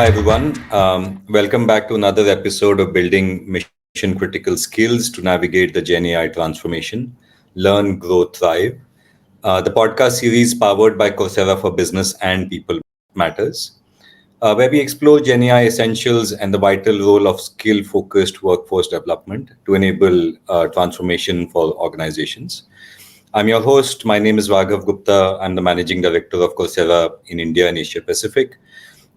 Hi, everyone. Welcome back to another episode of Building Mission Critical Skills to Navigate the GenAI Transformation, Learn, Grow, Thrive. The podcast series powered by Coursera for Business and People Matters, where we explore GenAI essentials and the vital role of skill focused workforce development to enable transformation for organizations. I'm your host. My name is Raghav Gupta. I'm the managing director of Coursera in India and Asia Pacific.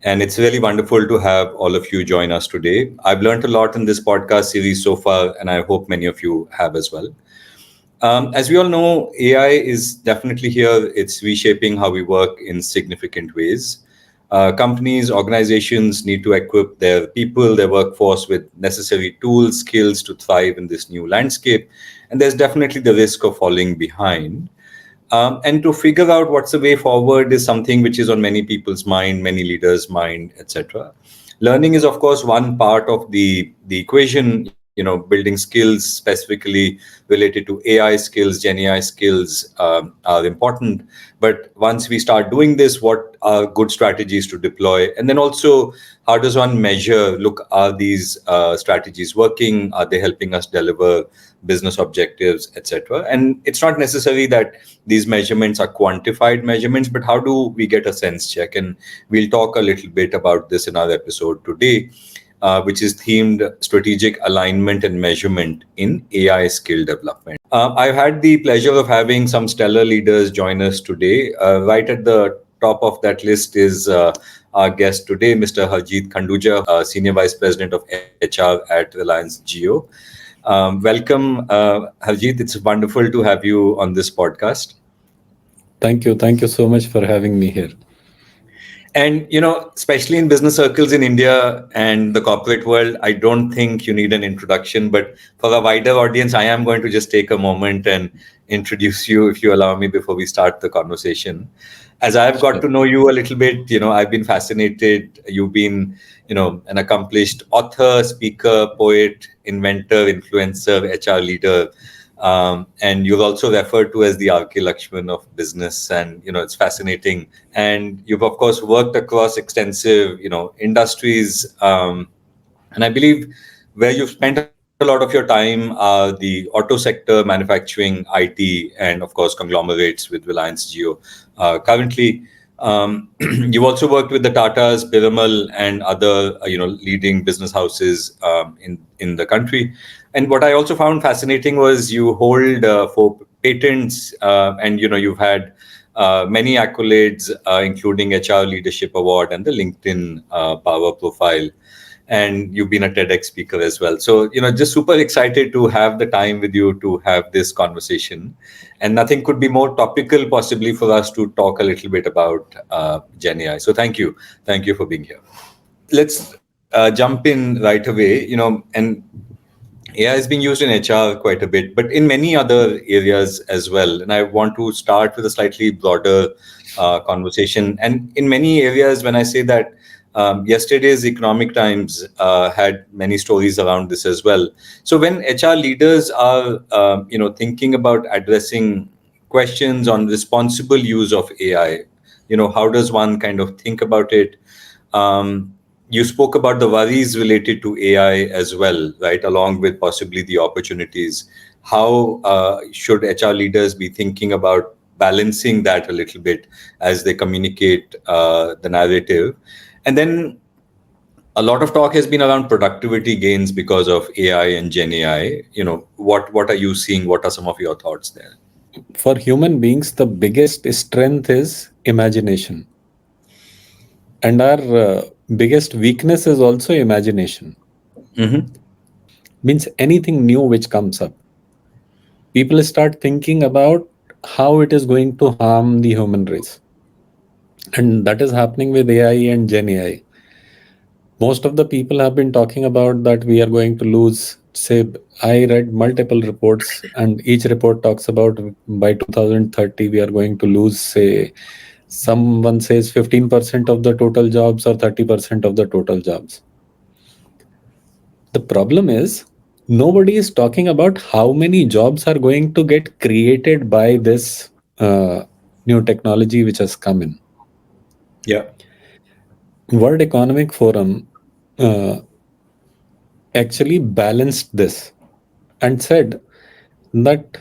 And it's really wonderful to have all of you join us today. I've learned a lot in this podcast series so far, and I hope many of you have as well. As we all know, AI is definitely here. It's reshaping how we work in significant ways. Companies, organizations need to equip their people, their workforce with necessary tools, skills to thrive in this new landscape. And there's definitely the risk of falling behind. And to figure out what's the way forward is something which is on many people's mind, many leaders' mind, etc. Learning is, of course, one part of the equation. Building skills specifically related to AI skills, GenAI skills are important. But once we start doing this, what are good strategies to deploy? And then also, how does one measure? Look, are these strategies working? Are they helping us deliver business objectives, etc.? And it's not necessary that these measurements are quantified measurements, but how do we get a sense check? And we'll talk a little bit about this in our episode today, which is themed Strategic Alignment and Measurement in AI Skill Development. I've had the pleasure of having some stellar leaders join us today. Right at the top of that list is our guest today, Mr. Harjeet Khanduja, Senior Vice President of HR at Reliance Jio. Welcome, Harjeet. It's wonderful to have you on this podcast. Thank you. Thank you so much for having me here. And, especially in business circles in India and the corporate world, I don't think you need an introduction. But for a wider audience, I am going to just take a moment and introduce you, if you allow me, before we start the conversation. As I've got to know you a little bit, I've been fascinated. You've been, an accomplished author, speaker, poet, inventor, influencer, HR leader. And you're also referred to as the RK Lakshman of business. And, it's fascinating. And you've, of course, worked across extensive, industries. And I believe where you've spent a lot of your time are the auto sector, manufacturing, IT, and, of course, conglomerates with Reliance Jio. Currently, you've also worked with the Tatas, Piramal, and other, leading business houses in the country. And what I also found fascinating was you hold 4 patents, and you've had many accolades, including HR Leadership Award and the LinkedIn Power Profile. And you've been a TEDx speaker as well. So, just super excited to have the time with you to have this conversation. And nothing could be more topical possibly for us to talk a little bit about GenAI. So thank you. Thank you for being here. Let's jump in right away, and AI is being used in HR quite a bit, but in many other areas as well. And I want to start with a slightly broader conversation. And in many areas, when I say that, yesterday's Economic Times had many stories around this as well. So when HR leaders are, thinking about addressing questions on responsible use of AI, how does one kind of think about it? You spoke about the worries related to AI as well, right? Along with possibly the opportunities. How should HR leaders be thinking about balancing that a little bit as they communicate the narrative? And then a lot of talk has been around productivity gains because of AI and GenAI. What are you seeing? What are some of your thoughts there? For human beings, the biggest strength is imagination. And our biggest weakness is also imagination. Mm-hmm. Means anything new which comes up. People start thinking about how it is going to harm the human race. And that is happening with AI and GenAI. Most of the people have been talking about that we are going to lose, say, I read multiple reports, and each report talks about by 2030 we are going to lose, say, someone says 15% of the total jobs or 30% of the total jobs. The problem is nobody is talking about how many jobs are going to get created by this new technology which has come in. Yeah. World Economic Forum uh, actually balanced this and said that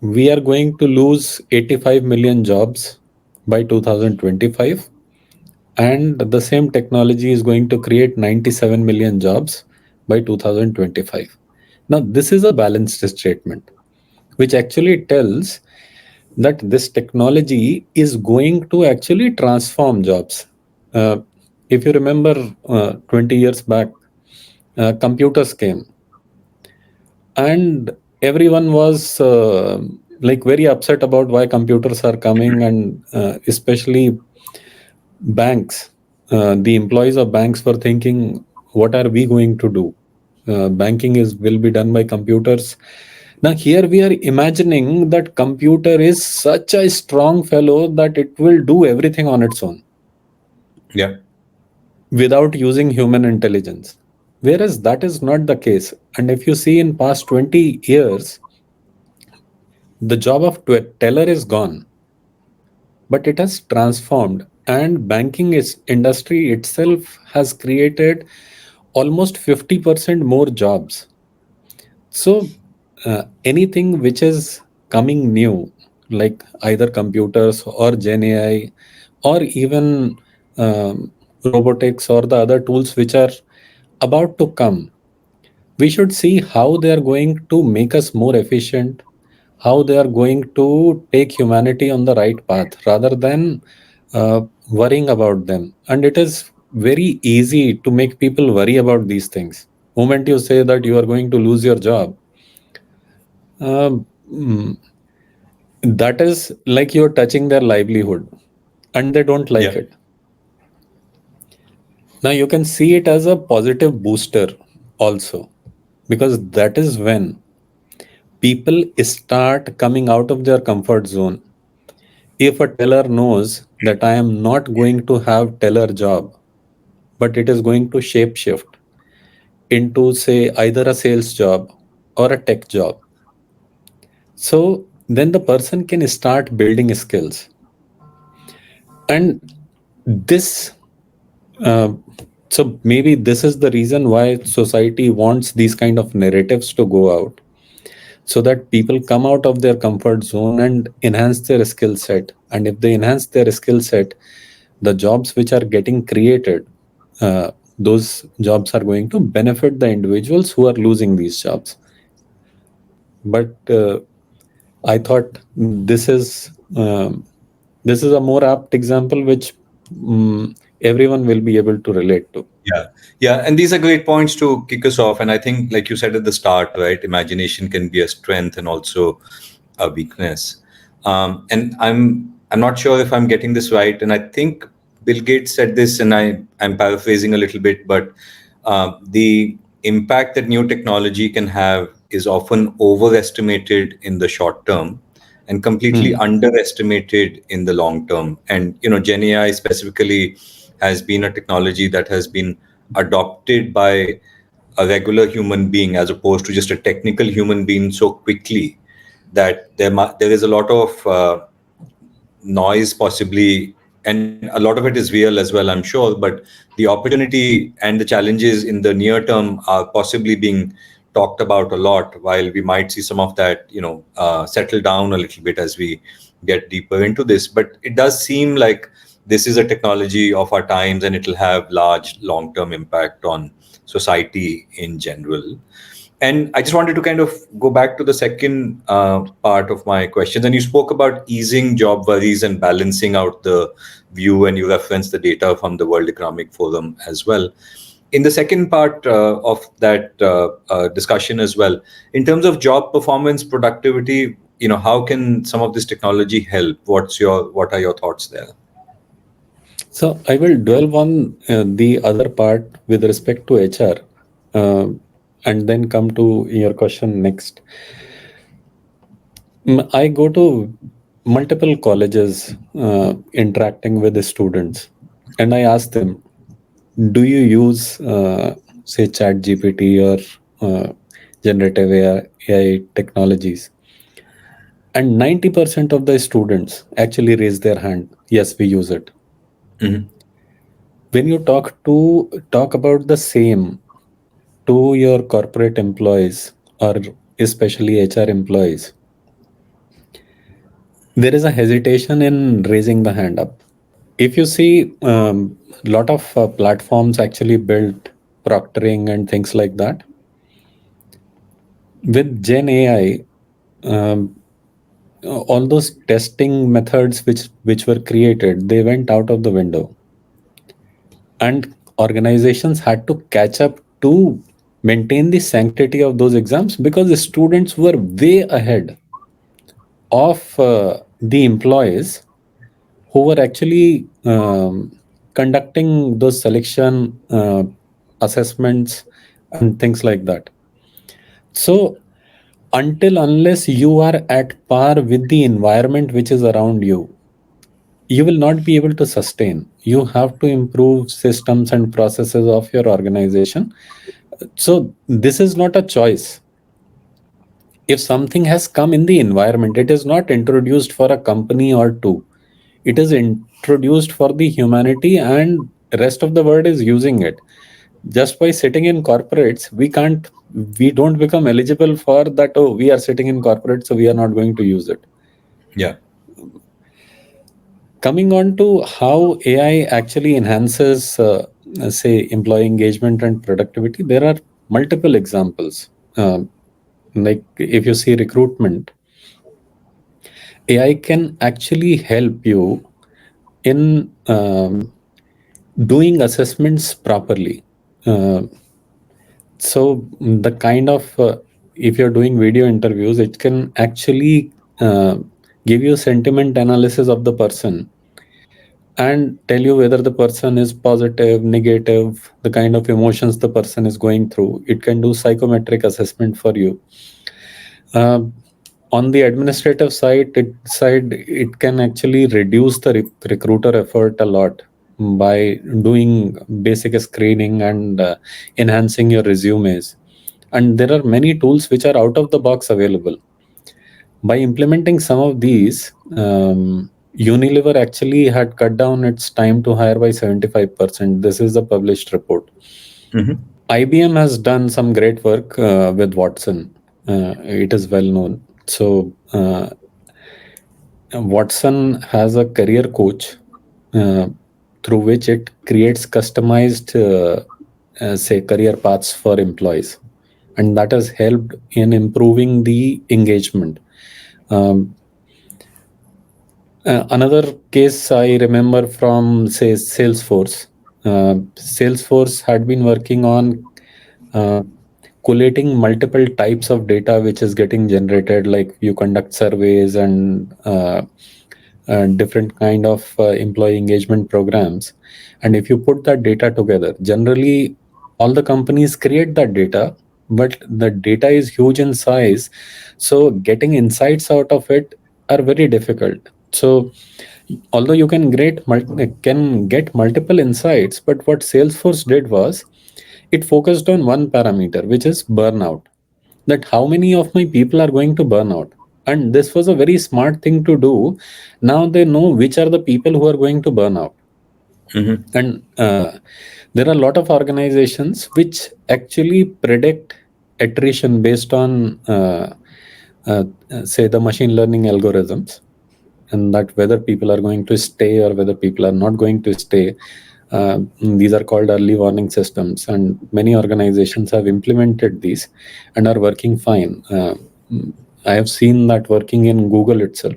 we are going to lose 85 million jobs by 2025, and the same technology is going to create 97 million jobs by 2025. Now, this is a balanced statement, which actually tells that this technology is going to actually transform jobs. Uh, if you remember, 20 years back, computers came, and everyone was like very upset about why computers are coming, and especially banks. The employees of banks were thinking, what are we going to do? Banking is will be done by computers. Now here we are imagining that computer is such a strong fellow that it will do everything on its own Yeah. without using human intelligence, whereas that is not the case. And if you see in past 20 years, the job of teller is gone, but it has transformed, and banking is industry itself has created almost 50% more jobs. So anything which is coming new, like either computers or gen ai, or even robotics or the other tools which are about to come, we should see how they are going to make us more efficient, how they are going to take humanity on the right path rather than worrying about them. And it is very easy to make people worry about these things. Moment you say that you are going to lose your job, mm, that is like you're touching their livelihood, and they don't like Yeah. it. Now you can see it as a positive booster also, because that is when people start coming out of their comfort zone. If a teller knows that I am not going to have teller job, but it is going to shape shift into say either a sales job or a tech job, so then the person can start building skills. And this uh, so maybe this is the reason why society wants these kind of narratives to go out, so that people come out of their comfort zone and enhance their skill set. And if they enhance their skill set, the jobs which are getting created, those jobs are going to benefit the individuals who are losing these jobs. But I thought this is a more apt example which everyone will be able to relate to. Yeah, yeah, and these are great points to kick us off. And I think, like you said at the start, right, imagination can be a strength and also a weakness. And I'm not sure if I'm getting this right. And I think Bill Gates said this, and I'm paraphrasing a little bit, but the impact that new technology can have is often overestimated in the short term and completely Hmm. underestimated in the long term. And Gen AI specifically has been a technology that has been adopted by a regular human being as opposed to just a technical human being so quickly that there is a lot of noise possibly, and a lot of it is real as well, I'm sure, but the opportunity and the challenges in the near term are possibly being talked about a lot, while we might see some of that settle down a little bit as we get deeper into this. But it does seem like this is a technology of our times, and it will have large long term impact on society in general. And I just wanted to kind of go back to the second part of my questions. And you spoke about easing job worries and balancing out the view, and you referenced the data from the World Economic Forum as well. In the second part of that discussion as well, in terms of job performance, productivity, how can some of this technology help? What are your thoughts there? So I will dwell on the other part with respect to HR, uh, and then come to your question next. I go to multiple colleges, interacting with the students, and I ask them, "Do you use, say, Chat GPT or generative AI technologies?" And 90% of the students actually raise their hand. Yes, we use it. Mhm. when you talk about the same to your corporate employees, or especially HR employees, there is a hesitation in raising the hand up. If you see, lot of platforms actually built proctoring and things like that. With Gen AI, um, all those testing methods which were created, they went out of the window, and organizations had to catch up to maintain the sanctity of those exams, because the students were way ahead of the employees who were actually conducting those selection assessments and things like that. So until unless you are at par with the environment which is around you, you will not be able to sustain. You have to improve systems and processes of your organization. So this is not a choice. If something has come in the environment, it is not introduced for a company or two. It is introduced for the humanity, and rest of the world is using it. Just by sitting in corporates, we don't become eligible for that. Oh, we are sitting in corporate, so we are not going to use it. Yeah. Coming on to how AI actually enhances, say, employee engagement and productivity, there are multiple examples. Like if you see recruitment, AI can actually help you in doing assessments properly. Uh, so the kind of if you're doing video interviews, it can actually give you sentiment analysis of the person and tell you whether the person is positive, negative, the kind of emotions the person is going through. It can do psychometric assessment for you. Uh, on the administrative side, it can actually reduce the recruiter effort a lot by doing basic screening and enhancing your resumes. And there are many tools which are out of the box available. By implementing some of these, Unilever actually had cut down its time to hire by 75%. This is the published report. Hmm. IBM has done some great work with Watson. It is well known. So, Watson has a career coach uh, through which it creates customized, say, career paths for employees. And that has helped in improving the engagement. Um, Another case I remember from, say, Salesforce. Salesforce had been working on uh, collating multiple types of data which is getting generated, like you conduct surveys and different kind of employee engagement programs. And if you put that data together, generally all the companies create that data, but the data is huge in size, so getting insights out of it are very difficult. So although you can get multiple insights, but what Salesforce did was it focused on one parameter, which is burnout. That how many of my people are going to burn out. And this was a very smart thing to do. Now they know which are the people who are going to burn out. Hmm. And there are a lot of organizations which actually predict attrition based on, say, the machine learning algorithms, and that whether people are going to stay or whether people are not going to stay. These are called early warning systems, and many organizations have implemented these and are working fine. I have seen that working in Google itself.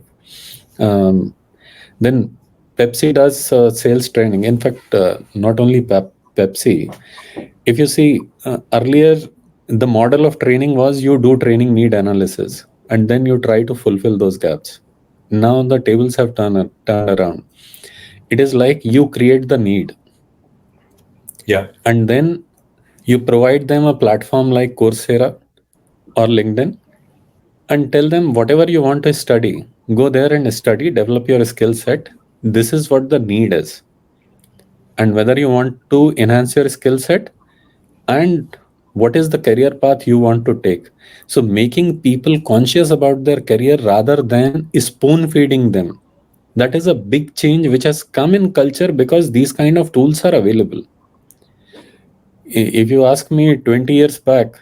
Um, then Pepsi does sales training. In fact, not only Pepsi. If you see, earlier the model of training was you do training need analysis and then you try to fulfill those gaps. Now the tables have turned around. It is like you create the need Yeah. and then you provide them a platform like Coursera or LinkedIn and tell them whatever you want to study, go there and study, develop your skill set. This is what the need is. And whether you want to enhance your skill set and what is the career path you want to take. So making people conscious about their career rather than spoon feeding them That is a big change which has come in culture because these kind of tools are available. If you ask me 20 years back,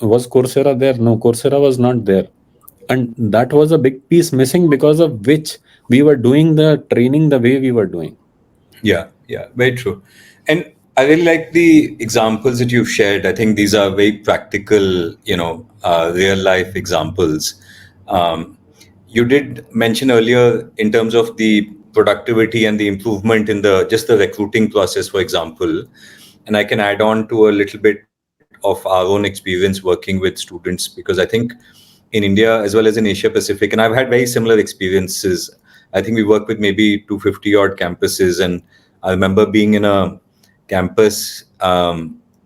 was Coursera there? No, Coursera was not there. And that was a big piece missing, because of which we were doing the training the way we were doing. Yeah, yeah, very true. And I really like the examples that you've shared. I think these are very practical, real life examples. Um, you did mention earlier in terms of the productivity and the improvement in the just the recruiting process, for example. And I can add on to a little bit of our own experience working with students, because I think in India as well as in Asia Pacific, and I've had very similar experiences. I think we work with maybe 250 odd campuses, and I remember being in a campus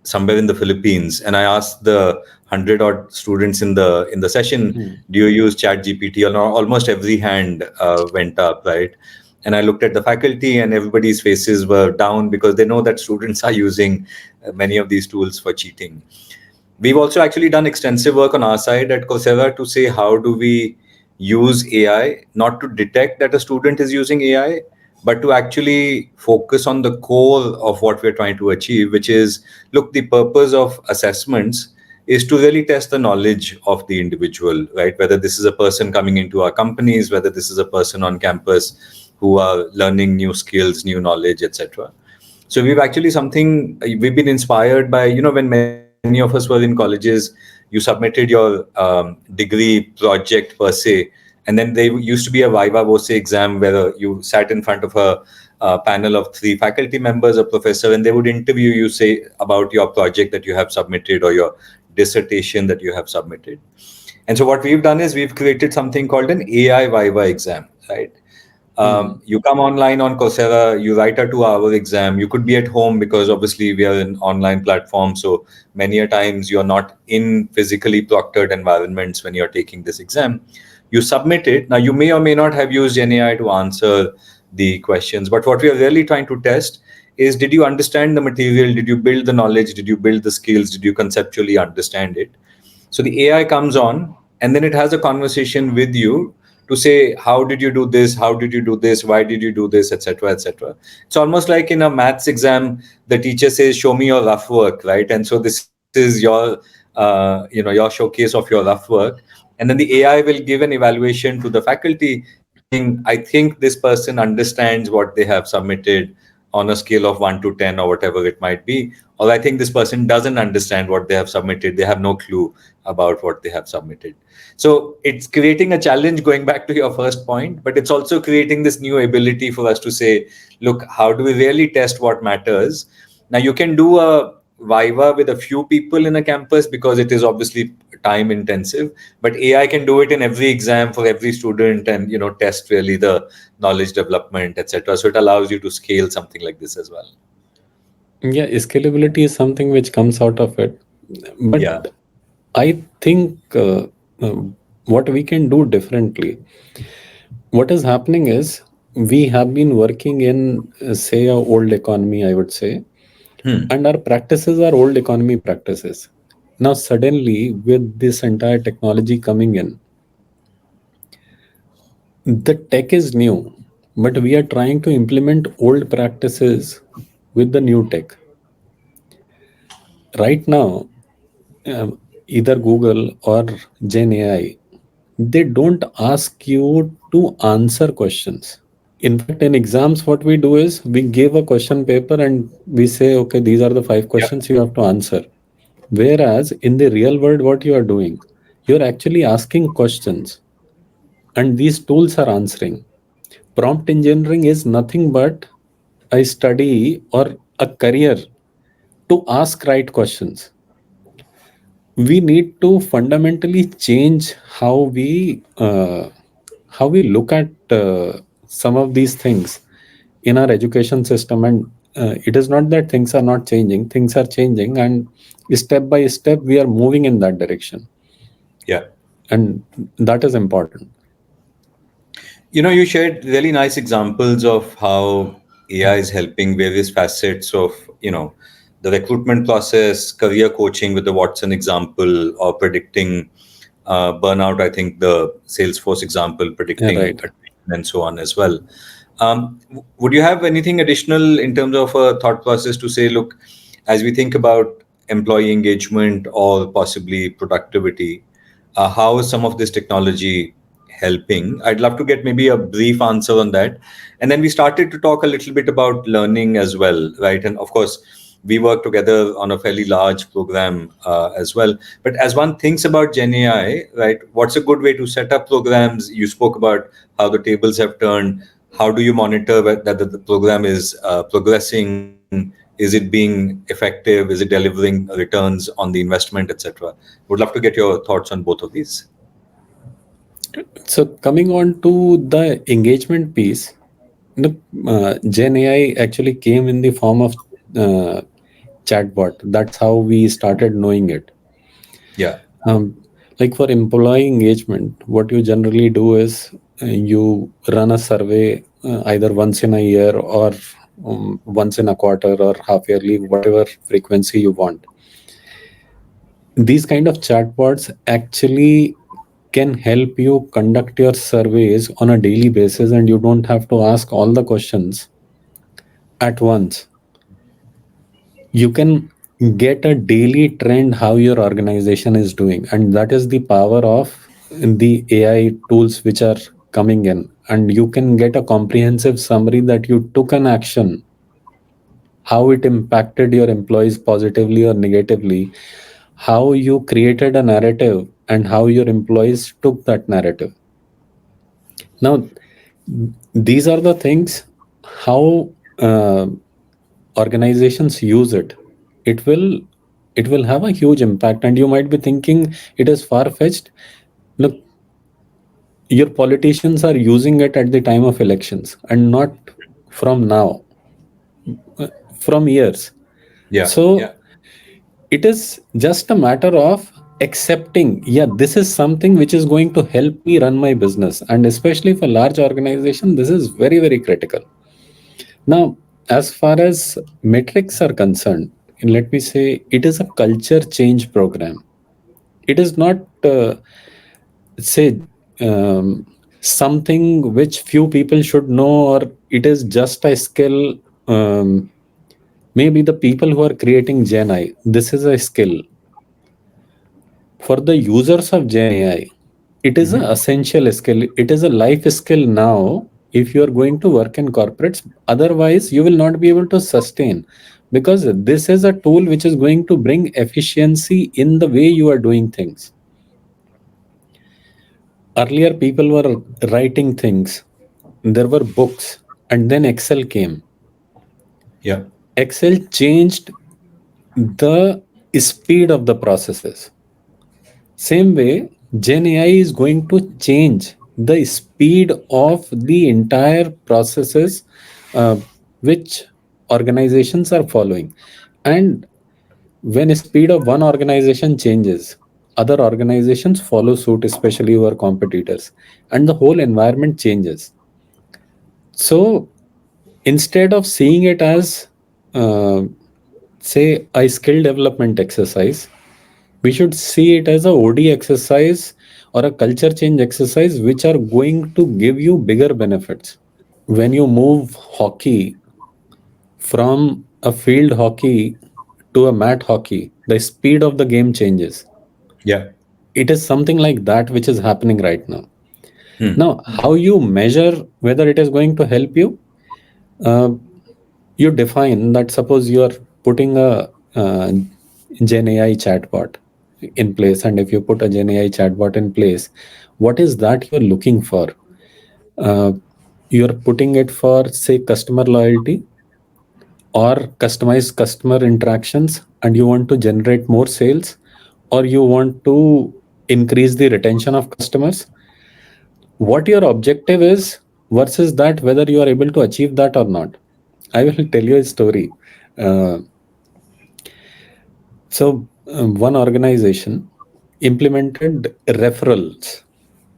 somewhere in the Philippines, and I asked the 100 odd students in the session, Hmm. "Do you use Chat GPT?" And almost every hand went up, right? And I looked at the faculty, and everybody's faces were down because they know that students are using many of these tools for cheating. We've also actually done extensive work on our side at Coursera to say how do we use AI not to detect that a student is using AI, but to actually focus on the core of what we're trying to achieve, which is look, the purpose of assessments is to really test the knowledge of the individual, right? Whether this is a person coming into our companies, whether this is a person on campus who are learning new skills, new knowledge, etc. So we've actually something we've been inspired by, when many of us were in colleges, you submitted your degree project per se, and then there used to be a viva voce exam where you sat in front of a panel of three faculty members, a professor, and they would interview you, say, about your project that you have submitted or your dissertation that you have submitted. And so what we've done is we've created something called an AI viva exam, right? Hmm. You come online on Coursera, you write a 2 hour exam. You could be at home because obviously we are an online platform. So many a times you're not in physically proctored environments when you're taking this exam. You submit it. Now, you may or may not have used GenAI to answer the questions, but what we are really trying to test is, did you understand the material? Did you build the knowledge? Did you build the skills? Did you conceptually understand it? So the AI comes on, and then it has a conversation with you to say, how did you do this? How did you do this? Why did you do this? Etc. Etc. It's almost like in a maths exam, the teacher says, show me your rough work, right? And so this is your showcase of your rough work. And then the AI will give an evaluation to the faculty saying, I think this person understands what they have submitted on a scale of 1 to 10 or whatever it might be, or I think this person doesn't understand what they have submitted, they have no clue about what they have submitted. So it's creating a challenge, going back to your first point, but it's also creating this new ability for us to say, look, how do we really test what matters? Now you can do a viva with a few people in a campus because it is obviously time intensive, but AI can do it in every exam for every student, and test really the knowledge development, etc. So it allows you to scale something like this as well. Yeah, scalability is something which comes out of it. But Yeah. I think uh, what we can do differently, what is happening is, we have been working in, say, a old economy, I would say, Hmm. and our practices are old economy practices. Now, suddenly, with this entire technology coming in, the tech is new, but we are trying to implement old practices with the new tech. Right now, either Google or Gen AI, they don't ask you to answer questions. In fact, in exams, what we do is we give a question paper and we say, okay, these are the five Yeah. questions you have to answer. Whereas in the real world, what you are doing, you're actually asking questions and these tools are answering. Prompt engineering is nothing but a study or a career to ask right questions. We need to fundamentally change how we look at some of these things in our education system. And it is not that things are not changing, things are changing, and step by step we are moving in that direction, Yeah. and that is important. You shared really nice examples of how AI is helping various facets of, the recruitment process, career coaching with the Watson example, or predicting burnout. I think the Salesforce example Yeah, predicting right. and so on as well. Would you have anything additional in terms of a thought process to say, look, as we think about employee engagement or possibly productivity, how is some of this technology helping? I'd love to get maybe a brief answer on that. And then we started to talk a little bit about learning as well, right? And of course, we work together on a fairly large program as well. But as one thinks about Gen AI, right, what's a good way to set up programs? You spoke about how the tables have turned. How do you monitor that the program is progressing? Is it being effective? Is it delivering returns on the investment, etc.? Would love to get your thoughts on both of these. So coming on to the engagement piece, Gen AI actually came in the form of uh, chatbot. That's how we started knowing it. Yeah. Um, like for employee engagement, what you generally do is you run a survey either once in a year or once in a quarter or half yearly, whatever frequency you want. These kind of chatbots actually can help you conduct your surveys on a daily basis, and you don't have to ask all the questions at once. You can get a daily trend how your organization is doing, and that is the power of the AI tools which are coming in. And you can get a comprehensive summary that you took an action, how it impacted your employees positively or negatively, how you created a narrative, and how your employees took that narrative. Now, these are the things how organizations use it. It will it will have a huge impact, and you might be thinking it is far fetched. Look, your politicians are using it at the time of elections and not from now, from years. Yeah. So it is just a matter of accepting, yeah, this is something which is going to help me run my business, and especially for large organization, this is very, very critical. Now, as far as metrics are concerned, let me say it is a culture change program. It is not, say, something which few people should know, or it is just a skill. Maybe the people who are creating Gen AI, this is a skill. For the users of Gen AI, it is an Mhm. essential skill. It is a life skill now. If you are going to work in corporates, otherwise you will not be able to sustain, because this is a tool which is going to bring efficiency in the way you are doing things. Earlier, people were writing things. There were books, and then Excel came. Yeah. Excel changed the speed of the processes. Same way, Gen AI is going to change the speed of the entire processes uh, which organizations are following. And when speed of one organization changes, other organizations follow suit, especially your competitors, and the whole environment changes. So instead of seeing it as, uh, say, a skill development exercise, we should see it as a OD exercise or a culture change exercise, which are going to give you bigger benefits. When you move hockey from a field hockey to a mat hockey, the speed of the game changes. Yeah. It is something like that which is happening right now. Hmm. Now, how you measure whether it is going to help you? Uh, you define that, suppose you are putting a Gen AI chatbot in place, and if you put a Gen AI chatbot in place, what is that you're looking for? Uh, you're putting it for, say, customer loyalty or customized customer interactions, and you want to generate more sales, or you want to increase the retention of customers. What your objective is versus that, whether you are able to achieve that or not. I will tell you a story. Uh, one organization implemented referrals,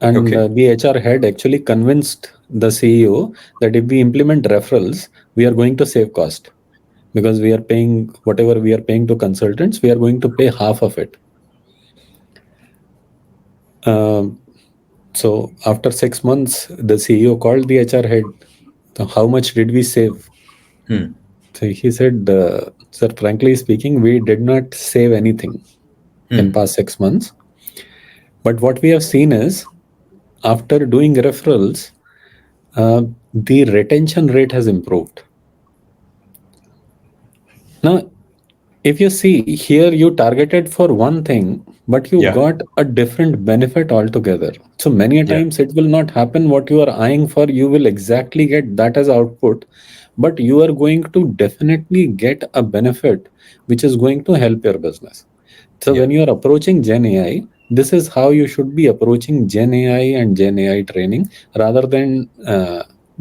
and Okay. the HR head actually convinced the CEO that if we implement referrals, we are going to save cost, because we are paying whatever we are paying to consultants, we are going to pay half of it. Um So after 6 months, the CEO called the HR head. So how much did we save? Hmm. So he said, sir, frankly speaking, we did not save anything in Hmm. past 6 months. But what we have seen is after doing referrals, the retention rate has improved. Now, if you see here, you targeted for one thing, but you Yeah. got a different benefit altogether. So many a Yeah. times it will not happen what you are eyeing for. You will exactly get that as output, but you are going to definitely get a benefit which is going to help your business. So Yeah. when you are approaching Gen AI, this is how you should be approaching Gen AI and Gen AI training rather than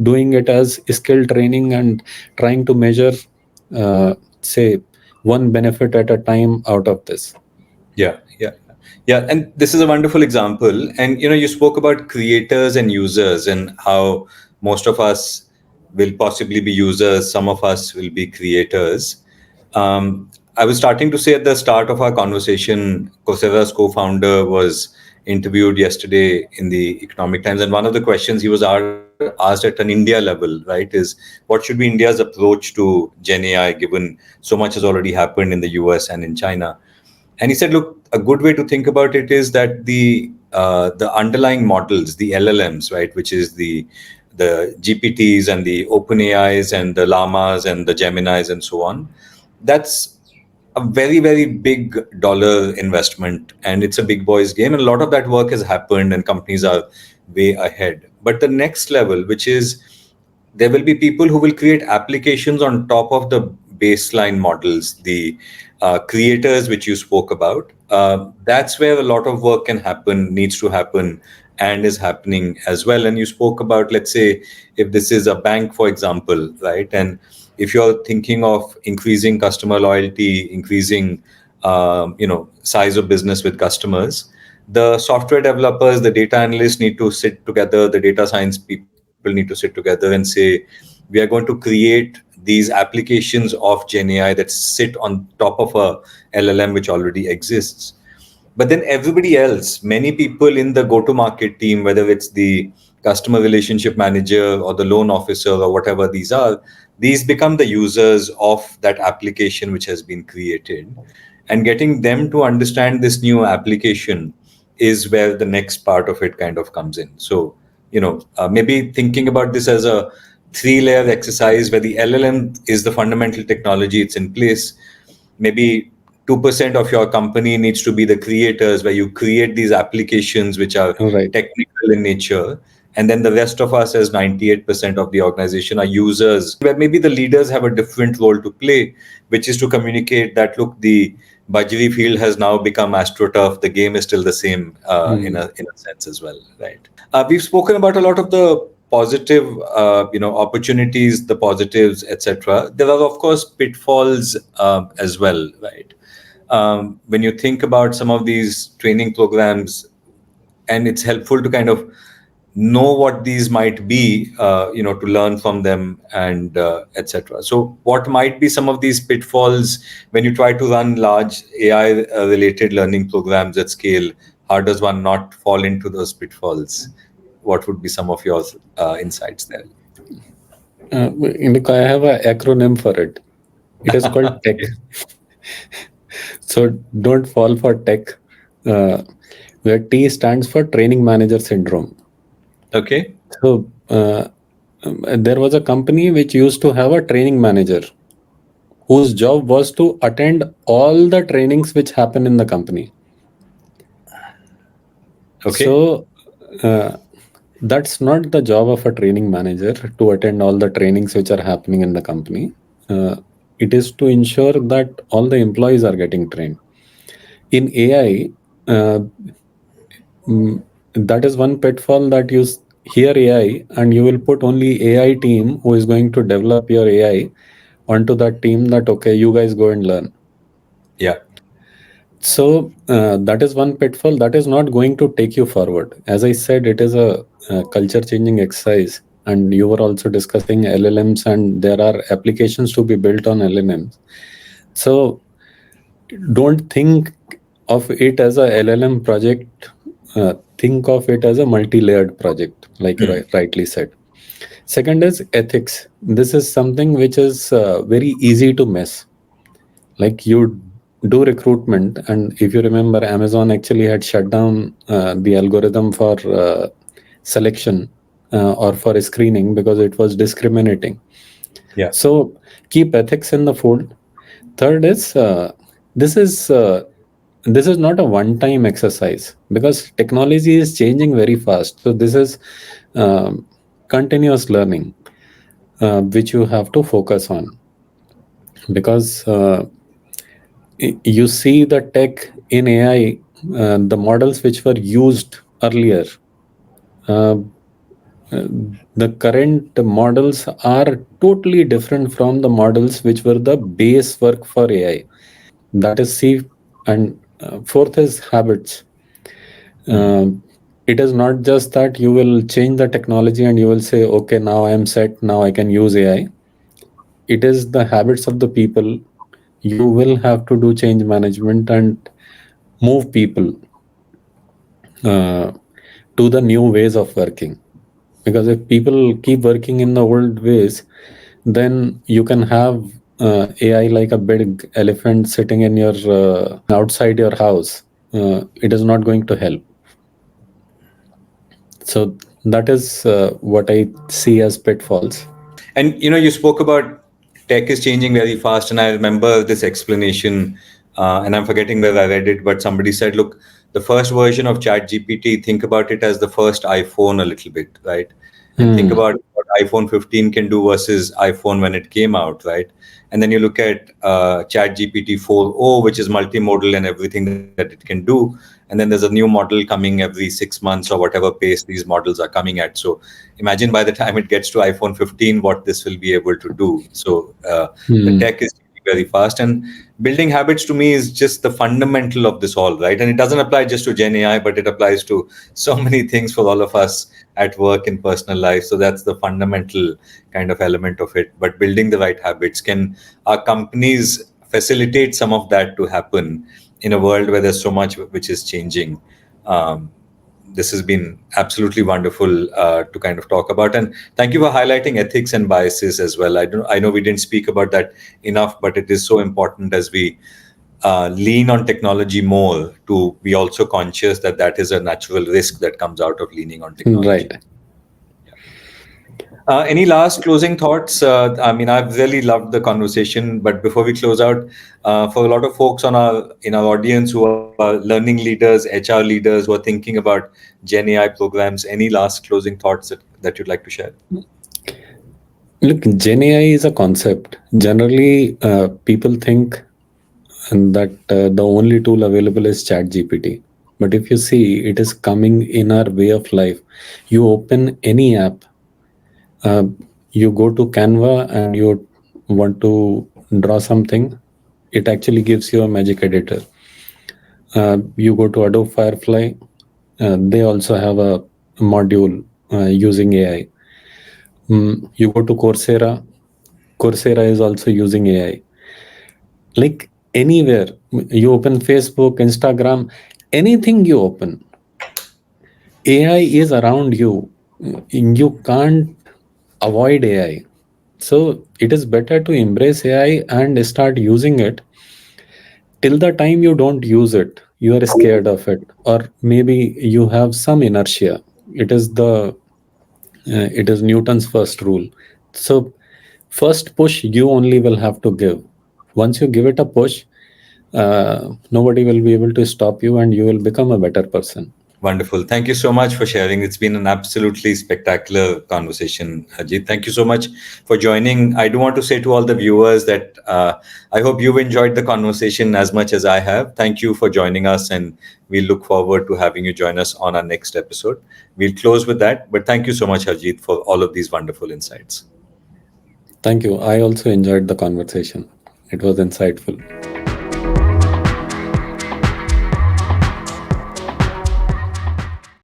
doing it as skill training and trying to measure, say, one benefit at a time out of this. Yeah, yeah, yeah. And this is a wonderful example. And you spoke about creators and users and how most of us will possibly be users, some of us will be creators. I was starting to say at the start of our conversation, Coursera's co-founder was interviewed yesterday in the Economic Times, and one of the questions he was asked at an India level, right, is what should be India's approach to Gen AI, given so much has already happened in the US and in China. And he said, look, a good way to think about it is that the underlying models, the LLMs, right, which is the GPTs and the OpenAIs and the Llamas and the Geminis and so on, that's a very, very big dollar investment, and it's a big boys game. And a lot of that work has happened, and companies are way ahead. But the next level, which is there will be people who will create applications on top of the baseline models, the creators which you spoke about. That's where a lot of work can happen, needs to happen, and is happening as well. And you spoke about, let's say, if this is a bank, for example, right? And if you're thinking of increasing customer loyalty, increasing size of business with customers, the software developers, the data analysts need to sit together, the data science people need to sit together and say, we are going to create these applications of GenAI that sit on top of a LLM which already exists. But then everybody else, many people in the go to market team, whether it's the customer relationship manager or the loan officer or whatever these are, these become the users of that application which has been created. And getting them to understand this new application is where the next part of it kind of comes in. So, maybe thinking about this as a three-layer exercise where the LLM is the fundamental technology, it's in place. Maybe 2% of your company needs to be the creators, where you create these applications which are Right. technical in nature. And then the rest of us, as 98% of the organization, are users, where maybe the leaders have a different role to play, which is to communicate that, look, the Bajri field has now become astroturf. The game is still the same Hmm. in a sense as well, right? We've spoken about a lot of the positive, opportunities, the positives, etc. There are, of course, pitfalls as well, right? When you think about some of these training programs, and it's helpful to kind of know what these might be, to learn from them and etc. So, what might be some of these pitfalls when you try to run large AI related learning programs at scale? How does one not fall into those pitfalls? What would be some of your insights there? I have an acronym for it. It is called TECH. Okay. So don't fall for tech, uh, where T stands for Training Manager Syndrome. Okay. So there was a company which used to have a training manager whose job was to attend all the trainings which happen in the company. Okay. So that's not the job of a training manager to attend all the trainings which are happening in the company. It is to ensure that all the employees are getting trained. In AI, that is one pitfall that hear AI and you will put only AI team who is going to develop your AI onto that team that, okay, you guys go and learn. Yeah. So that is one pitfall that is not going to take you forward. As I said, it is a culture changing exercise. And you were also discussing LLMs, and there are applications to be built on LLMs. So don't think of it as a LLM project. think of it as a multi-layered project, like you Hmm. rightly said. Second is ethics. This is something which is very easy to miss. Like you do recruitment, and if you remember, Amazon actually had shut down the algorithm for selection or for screening because it was discriminating. Yeah. So keep ethics in the fold. Third is this is not a one-time exercise because technology is changing very fast. So this is um, continuous learning which you have to focus on because you see the tech in AI, the models which were used earlier. Uh, uh, the current models are totally different from the models which were the base work for AI. That is C, and fourth is habits. Hmm. Um, it is not just that you will change the technology and you will say, okay, now I am set, now I can use AI. It is the habits of the people. You will have to do change management and move people uh, to the new ways of working. Because if people keep working in the old ways, then you can have AI like a big elephant sitting in your outside your house. It is not going to help. So that is what I see as pitfalls. And you spoke about tech is changing very fast, and I remember this explanation, and I'm forgetting where I read it, but somebody said, "Look, the first version of ChatGPT, think about it as the first iPhone a little bit, right? And think Hmm. about what iPhone 15 can do versus iPhone when it came out, right? And then you look at ChatGPT 4.0, which is multimodal and everything that it can do. And then there's a new model coming every 6 months or whatever pace these models are coming at. So imagine by the time it gets to iPhone 15, what this will be able to do. So the Hmm. tech is changing very fast. And building habits to me is just the fundamental of this all, right? And it doesn't apply just to Gen AI, but it applies to so many things for all of us at work and personal life. So that's the fundamental kind of element of it. But building the right habits, can our companies facilitate some of that to happen in a world where there's so much which is changing? Um, this has been absolutely wonderful to kind of talk about, and thank you for highlighting ethics and biases as well. I know we didn't speak about that enough, but it is so important as we lean on technology more to be also conscious that that is a natural risk that comes out of leaning on technology. Right. Any last closing thoughts? I mean, I've really loved the conversation, but before we close out, for a lot of folks in our audience who are learning leaders, HR leaders who are thinking about Gen AI programs, any last closing thoughts that you'd like to share? Look, Gen AI is a concept. Generally, people think that the only tool available is ChatGPT. But if you see, it is coming in our way of life. You open any app, uh, you go to Canva and you want to draw something, it actually gives you a magic editor. You go to Adobe Firefly, they also have a module using AI. You go to Coursera, Coursera is also using AI. Like anywhere, you open Facebook, Instagram, anything you open, AI is around you. You can't avoid AI. So it is better to embrace AI and start using it. Till the time you don't use it, you are scared of it, or maybe you have some inertia. It is it is Newton's first rule. So first push you only will have to give. Once you give it a push, nobody will be able to stop you, and you will become a better person. Wonderful. Thank you so much for sharing. It's been an absolutely spectacular conversation, Harjeet. Thank you so much for joining. I do want to say to all the viewers that I hope you've enjoyed the conversation as much as I have. Thank you for joining us, and we look forward to having you join us on our next episode. We'll close with that, but thank you so much, Harjeet, for all of these wonderful insights. Thank you. I also enjoyed the conversation. It was insightful.